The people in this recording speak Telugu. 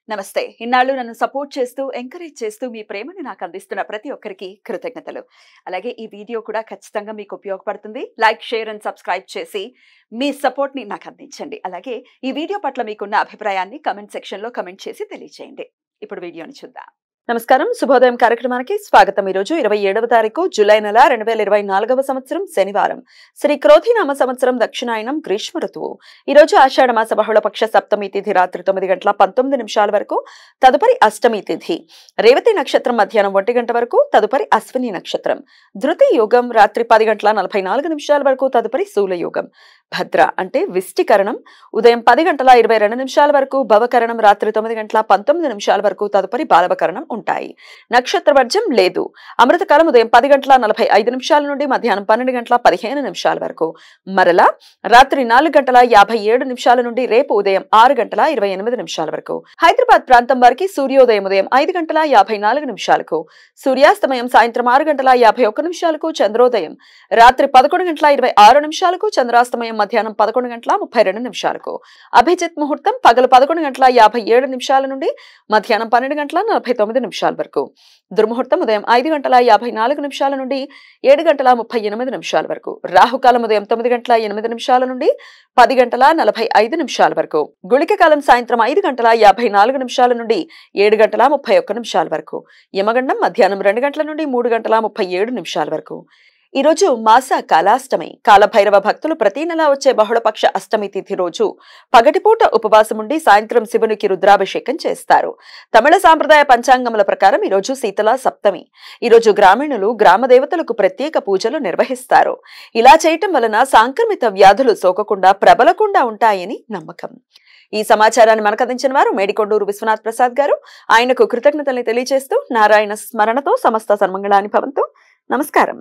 నమస్తే. ఇన్నాళ్ళు నన్ను సపోర్ట్ చేస్తూ, ఎంకరేజ్ చేస్తూ మీ ప్రేమని నాకు అందిస్తున్న ప్రతి ఒక్కరికి కృతజ్ఞతలు. అలాగే ఈ వీడియో కూడా ఖచ్చితంగా మీకు ఉపయోగపడుతుంది. లైక్, షేర్ అండ్ సబ్స్క్రైబ్ చేసి మీ సపోర్ట్‌ని నాకు అందించండి. అలాగే ఈ వీడియో పట్ల మీకున్న అభిప్రాయాన్ని కామెంట్ సెక్షన్‌లో కామెంట్ చేసి తెలియజేయండి. ఇప్పుడు వీడియోని చూద్దాం. నమస్కారం. శుభోదయం కార్యక్రమానికి స్వాగతం. ఈరోజు 27వ తారీఖు జూలై నెల 2024వ సంవత్సరం శనివారం. శ్రీ క్రోధినామ సంవత్సరం దక్షిణాయనం గ్రీష్మ ఋతువు. ఈరోజు ఆషాఢ మాస బహుళపక్ష సప్తమి తిథి రాత్రి 9:19 వరకు, తదుపరి అష్టమి తిథి. రేవతి నక్షత్రం మధ్యాహ్నం 1 గంట వరకు, తదుపరి అశ్విని నక్షత్రం. ధృతి యోగం రాత్రి 10:44 వరకు, తదుపరి శూలయోగం. భద్ర అంటే విష్టికరణం ఉదయం 10:22 వరకు, భవకరణం రాత్రి 9:19 వరకు, తదుపరి బాలవకరణం ఉంటాయి. నక్షత్ర వర్జం లేదు. అమృతకాలం ఉదయం 10:45 నుండి మధ్యాహ్నం 12:15 వరకు, మరలా రాత్రి 4:57 నుండి రేపు ఉదయం 6:28 వరకు. హైదరాబాద్ ప్రాంతం వారికి సూర్యోదయం ఉదయం 5:54 సూర్యాస్తమయం సాయంత్రం 6:51 చంద్రోదయం రాత్రి 11:26 చంద్రాస్తమయం మధ్యాహ్నం 11:32 అభిజిత్ ముహూర్తం పగలు 11:57 నుండి మధ్యాహ్నం 12:49 వరకు. దుర్ముహూర్తం ఉదయం 5:54 నుండి 7:38 వరకు. రాహుకాలం ఉదయం 9:08 నుండి 10:45 వరకు. గుళిక కాలం సాయంత్రం 5:54 నుండి 7:31 వరకు. యమగండం మధ్యాహ్నం 2 గంటల నుండి 3:37 వరకు. ఈ రోజు మాస కాలాష్టమి. కాలభైరవ భక్తులు ప్రతి నెలా వచ్చే బహుళపక్ష అష్టమి తిథి రోజు పగటిపూట ఉపవాసం ఉండి సాయంత్రం శివునికి రుద్రాభిషేకం చేస్తారు. తమిళ సాంప్రదాయ పంచాంగముల ప్రకారం ఈ రోజు శీతల సప్తమి. ఈ రోజు గ్రామీణులు గ్రామ దేవతలకు ప్రత్యేక పూజలు నిర్వహిస్తారు. ఇలా చేయటం వలన సాంక్రమిత వ్యాధులు సోకకుండా ప్రబలకుండా ఉంటాయని నమ్మకం. ఈ సమాచారాన్ని మనకు అందించిన వారు మేడికొండూరు విశ్వనాథ్ ప్రసాద్ గారు. ఆయనకు కృతజ్ఞతల్ని తెలియజేస్తూ నారాయణ స్మరణతో సమస్త సన్మంగళాని భవంతు. నమస్కారం.